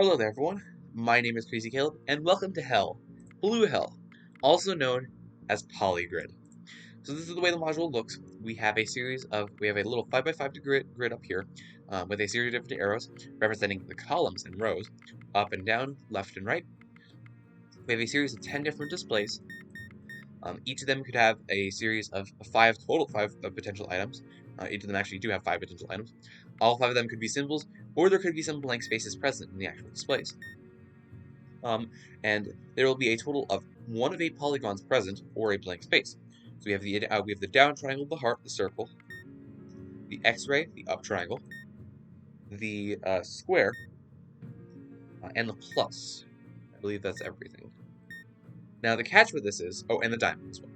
Hello there, everyone. My name is Crazy Caleb, and welcome to Hell, Blue Hell, also known as Polygrid. So this is the way the module looks. We have a little 5x5 grid up here, with a series of different arrows representing the columns and rows, up and down, left and right. We have a series of 10 different displays. Each of them could have a series of five potential items. Each of them actually do have 5 potential items. All 5 of them could be symbols, or there could be some blank spaces present in the actual displays. And there will be a total of 1 of 8 polygons present, or a blank space. So we have the down triangle, the heart, the circle, the X-ray, the up triangle, the square, and the plus. I believe that's everything. Now the catch with this is, and the diamond as well.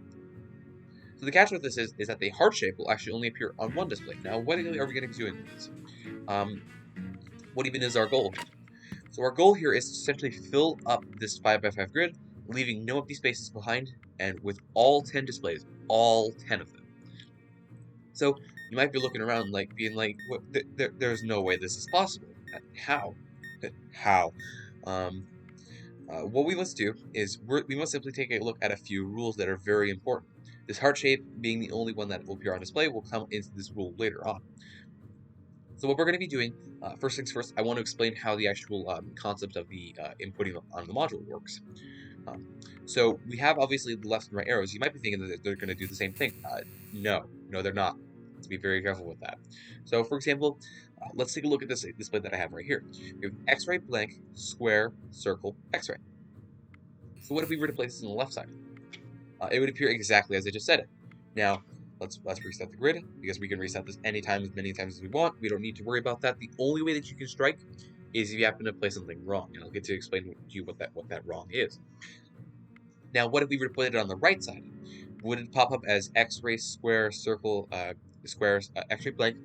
So the catch with this is that the heart shape will actually only appear on one display. Now what are we going to be doing with this? What even is our goal? So our goal here is to essentially fill up this 5x5 grid, leaving no empty spaces behind, and with all 10 displays, all 10 of them. So you might be looking around being like, what, there's no way this is possible. How? How? What we must do is we must simply take a look at a few rules that are very important. This heart shape being the only one that will appear on display will come into this rule later on. So what we're going to be doing, first things first, I want to explain how the actual concept of the inputting on the module works. So we have obviously the left and right arrows. You might be thinking that they're going to do the same thing. No, they're not. Let's be very careful with that. So for example, let's take a look at this display that I have right here. We have X-ray, blank, square, circle, X-ray. So what if we were to place this on the left side? It would appear exactly as I just said it. Now, let's reset the grid, because we can reset this anytime, as many times as we want. We don't need to worry about that. The only way that you can strike is if you happen to play something wrong, and I'll get to explain to you what that wrong is. Now, what if we were to put it on the right side? Would it pop up as X-ray, square, circle, X-ray, blank,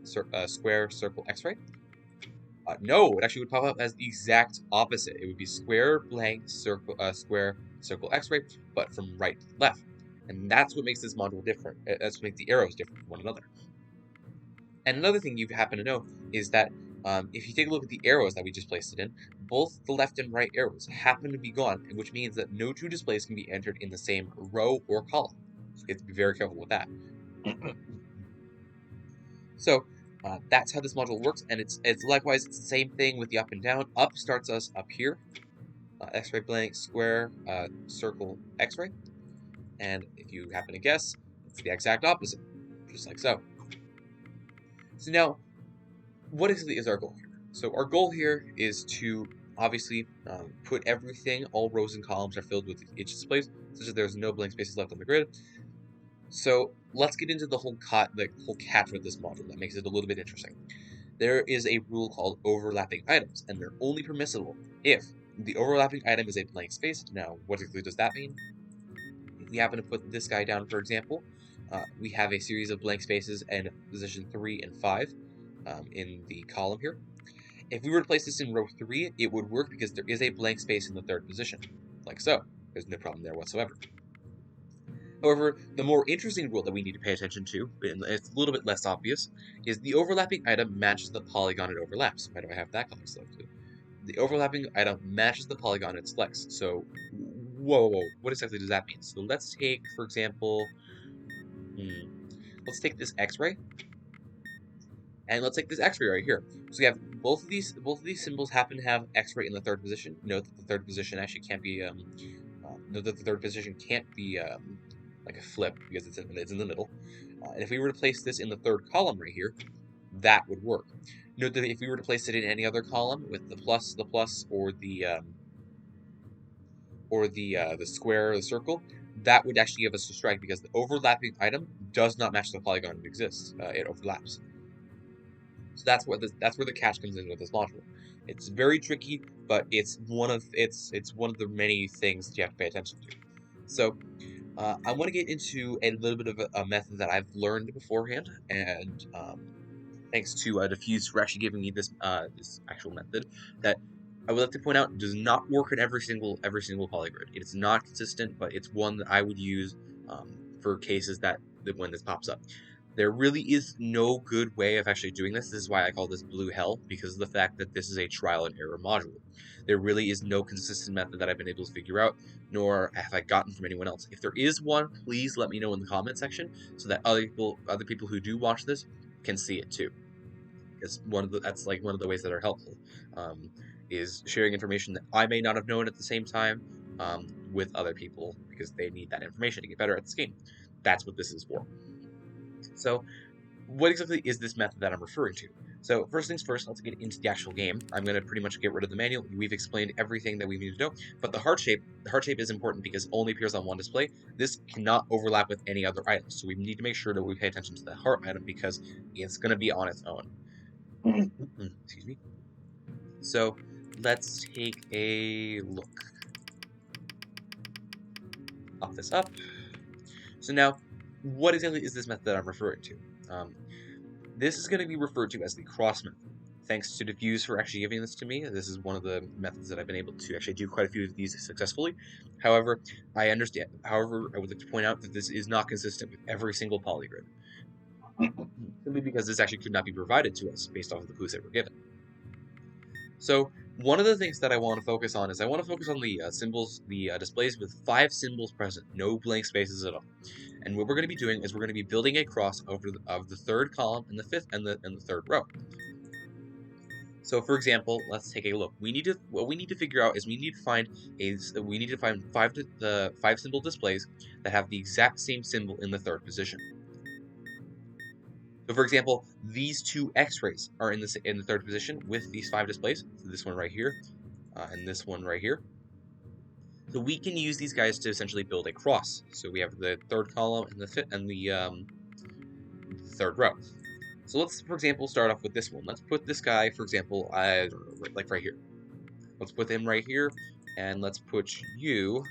square, circle, X-ray? No, it actually would pop up as the exact opposite. It would be square, blank, circle, square, circle, X-ray, but from right to left. And that's what makes this module different. That's what makes the arrows different from one another. And another thing you happen to know is that if you take a look at the arrows that we just placed it in, both the left and right arrows happen to be gone, which means that no 2 displays can be entered in the same row or column. So you have to be very careful with that. So that's how this module works, and it's likewise the same thing with the up and down. Up starts us up here, X-ray, blank, square, circle, X-ray, and if you happen to guess, it's the exact opposite, just like so. So now, what exactly is our goal here? So our goal here is to obviously put everything, all rows and columns are filled with each display, such that there's no blank spaces left on the grid. So let's get into the whole catch with this module that makes it a little bit interesting. There is a rule called overlapping items, and they're only permissible if the overlapping item is a blank space. Now, what exactly does that mean? If we happen to put this guy down, for example, we have a series of blank spaces in position 3 and 5 in the column here. If we were to place this in row 3, it would work because there is a blank space in the 3rd position, like so. There's no problem there whatsoever. However, the more interesting rule that we need to pay attention to, and it's a little bit less obvious, is the overlapping item matches the polygon it overlaps. Why do I have that color selected? The overlapping item matches the polygon it selects. So, whoa, what exactly does that mean? So let's take, for example, let's take this X-ray, and let's take this X-ray right here. So we have both of these symbols happen to have X-ray in the 3rd position. Note that the 3rd position actually can't be like a flip, because it's in the middle. And if we were to place this in the 3rd column right here, that would work. Note that if we were to place it in any other column with the plus, or the square or the circle, that would actually give us a strike, because the overlapping item does not match the polygon it exists. It overlaps. So that's where the catch comes in with this module. It's very tricky, but it's one of the many things that you have to pay attention to. So I want to get into a little bit of a method that I've learned beforehand, and thanks to Diffuse for actually giving me this actual method that I would like to point out does not work in every single polygrid. It's not consistent, but it's one that I would use for cases that when this pops up. There really is no good way of actually doing this. This is why I call this blue hell, because of the fact that this is a trial and error module. There really is no consistent method that I've been able to figure out, nor have I gotten from anyone else. If there is one, please let me know in the comment section so that other people who do watch this can see it too. Because that's like one of the ways that are helpful, is sharing information that I may not have known at the same time with other people, because they need that information to get better at this game. That's what this is for. So what exactly is this method that I'm referring to? So first things first, let's get into the actual game. I'm going to pretty much get rid of the manual. We've explained everything that we need to know, but the heart shape is important because it only appears on one display. This cannot overlap with any other item, so we need to make sure that we pay attention to the heart item because it's going to be on its own. Excuse me. So let's take a look. Pop this up. So now, what exactly is this method that I'm referring to? This is going to be referred to as the cross method. Thanks to Diffuse for actually giving this to me. This is one of the methods that I've been able to actually do quite a few of these successfully. However, I understand. However, I would like to point out that this is not consistent with every single polygrid. Simply because this actually could not be provided to us based off of the clues that were given. So one of the things that I want to focus on is I want to focus on the symbols, the displays with 5 symbols present, no blank spaces at all. And what we're going to be doing is we're going to be building a cross of the third column and the fifth and the third row. So for example, let's take a look. What we need to figure out is we need to find 5 symbol displays that have the exact same symbol in the third position. So for example, these 2 X-rays are in the third position with these 5 displays. So this one right here, and this one right here. So we can use these guys to essentially build a cross. So we have the third column and the third row. So let's, for example, start off with this one. Let's put this guy, for example, I don't know, like right here. Let's put him right here, and let's put you.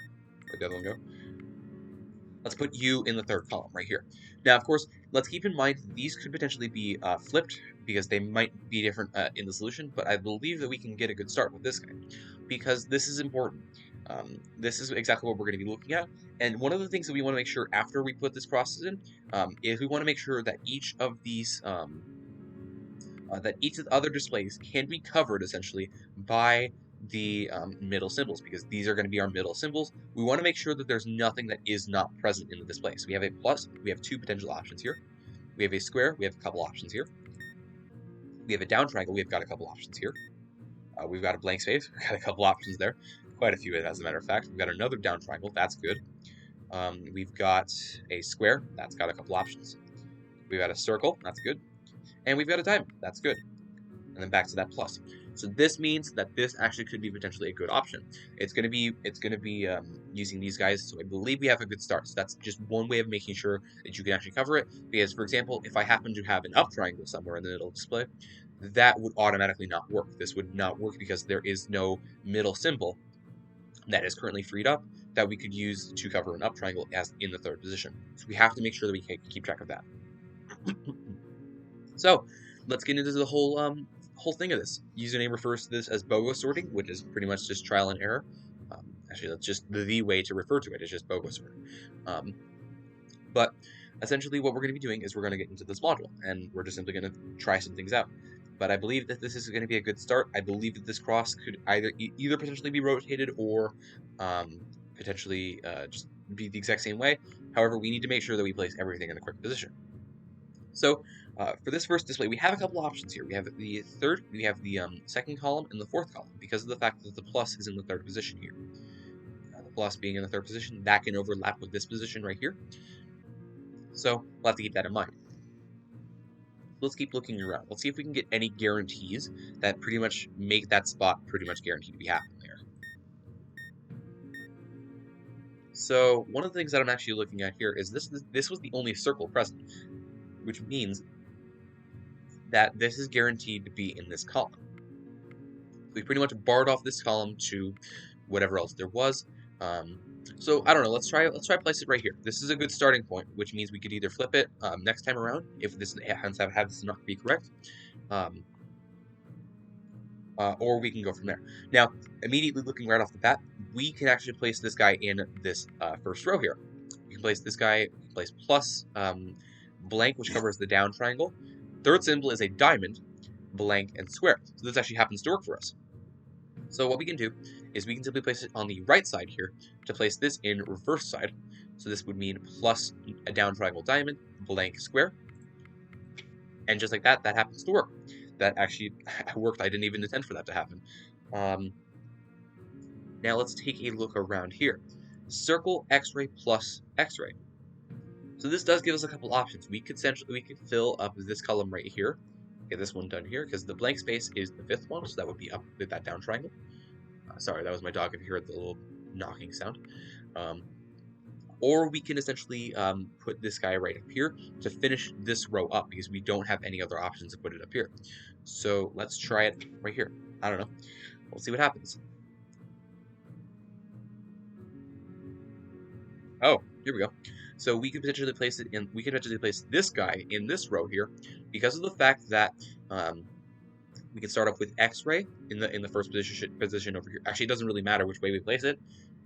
Where'd the other one go? Let's put you in the third column right here. Now, of course, let's keep in mind these could potentially be flipped because they might be different in the solution, but I believe that we can get a good start with this guy because this is important. This is exactly what we're going to be looking at. And one of the things that we want to make sure after we put this crosses in is we want to make sure that each of these that each of the other displays can be covered essentially by the middle symbols, because these are going to be our middle symbols. We want to make sure that there's nothing that is not present in the display. So we have a plus, we have 2 potential options here. We have a square, we have a couple options here. We have a down triangle, we've got a couple options here. We've got a blank space, we've got a couple options there. Quite a few, as a matter of fact. We've got another down triangle, that's good. We've got a square, that's got a couple options. We've got a circle, that's good. And we've got a diamond, that's good. And then back to that plus. So this means that this actually could be potentially a good option. It's going to be using these guys, so I believe we have a good start. So that's just one way of making sure that you can actually cover it. Because, for example, if I happen to have an up triangle somewhere in the middle display, that would automatically not work. This would not work because there is no middle symbol that is currently freed up that we could use to cover an up triangle as in the third position. So we have to make sure that we can keep track of that. So let's get into the whole thing of this. Username refers to this as BOGO sorting, which is pretty much just trial and error. Actually, that's just the way to refer to it. It's just BOGO sorting. But essentially what we're going to be doing is we're going to get into this module, and we're just simply going to try some things out. But I believe that this is going to be a good start. I believe that this cross could either potentially be rotated or potentially just be the exact same way. However, we need to make sure that we place everything in the correct position. So for this first display, we have a couple options here. We have the second column and the fourth column, because of the fact that the plus is in the third position here. The plus being in the third position, that can overlap with this position right here. So we'll have to keep that in mind. Let's keep looking around. Let's see if we can get any guarantees that pretty much make that spot pretty much guaranteed to be happening there. So one of the things that I'm actually looking at here is this was the only circle present, which means that this is guaranteed to be in this column. We pretty much barred off this column to whatever else there was. So I don't know. Let's try place it right here. This is a good starting point, which means we could either flip it next time around if this happens to not be correct, or we can go from there. Now, immediately looking right off the bat, we can actually place this guy in this first row here. You can place this guy, place plus blank, which covers the down triangle. Third symbol is a diamond, blank, and square. So this actually happens to work for us. So what we can do is we can simply place it on the right side here to place this in reverse side. So this would mean plus a down triangle diamond, blank, square. And just like that, that happens to work. That actually worked. I didn't even intend for that to happen. Now let's take a look around here. Circle, X-ray, plus X-ray. So this does give us a couple options. We could fill up this column right here. Get this one done here, because the blank space is the fifth one, so that would be up with that down triangle. Sorry, that was my dog if you heard the little knocking sound. Or we can essentially put this guy right up here to finish this row up, because we don't have any other options to put it up here. So let's try it right here. I don't know. We'll see what happens. Oh, here we go. So we could potentially place it in. We could potentially place this guy in this row here, because of the fact that we can start off with X-ray in the first position over here. Actually, it doesn't really matter which way we place it.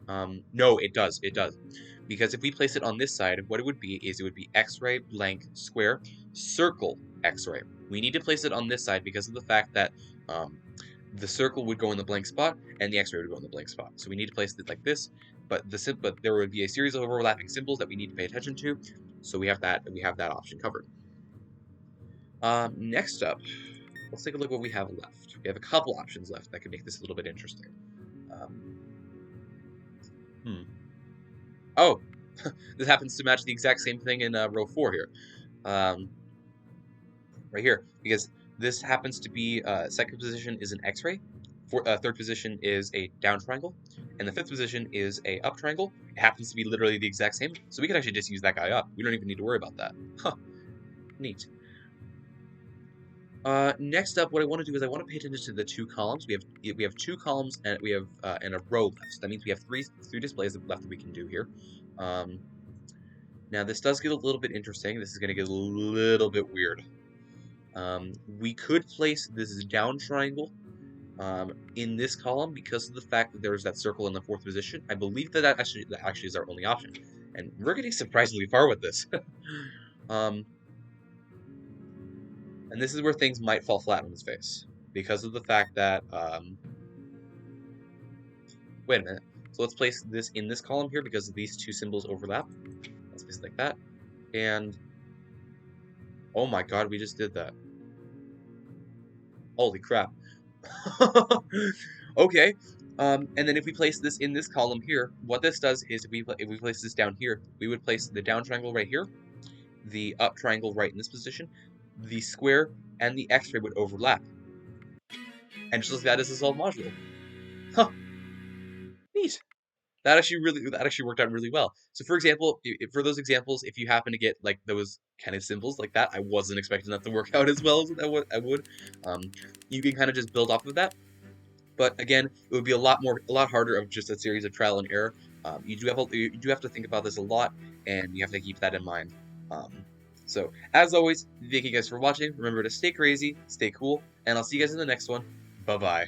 No, it does. It does, because if we place it on this side, what it would be is it would be X-ray, blank, square, circle, X-ray. We need to place it on this side because of the fact that the circle would go in the blank spot and the X-ray would go in the blank spot. So we need to place it like this. But there would be a series of overlapping symbols that we need to pay attention to. So we have that option covered. Next up, let's take a look at what we have left. We have a couple options left that could make this a little bit interesting. Oh, this happens to match the exact same thing in row 4 here. Right here, because this happens to be second position is an X-ray, third position is a down triangle, and the fifth position is a up triangle. It happens to be literally the exact same, so we can actually just use that guy up. We don't even need to worry about that. Huh, neat. Next up, what I want to do is I want to pay attention to the two columns. We have two columns and we have and a row left. So that means we have three displays left that we can do here. Now this does get a little bit interesting. This is going to get a little bit weird. We could place this down triangle in this column because of the fact that there's that circle in the fourth position. I believe that actually is our only option, and we're getting surprisingly far with this. And this is where things might fall flat on its face because of the fact that wait a minute. So let's place this in this column here because these two symbols overlap. Let's place it like that, and oh my god, we just did that. Holy crap. Okay, and then if we place this in this column here, what this does is if we place this down here, we would place the down triangle right here, the up triangle right in this position, the square and the X-ray would overlap. And just like that is a solved module. Huh. Neat. That actually worked out really well. So for example, for those examples, if you happen to get like those kind of symbols like that, I wasn't expecting that to work out as well as I would. You can kind of just build off of that. But again, it would be a lot harder of just a series of trial and error. You do have to think about this a lot, and you have to keep that in mind. So as always, thank you guys for watching. Remember to stay crazy, stay cool, and I'll see you guys in the next one. Bye bye.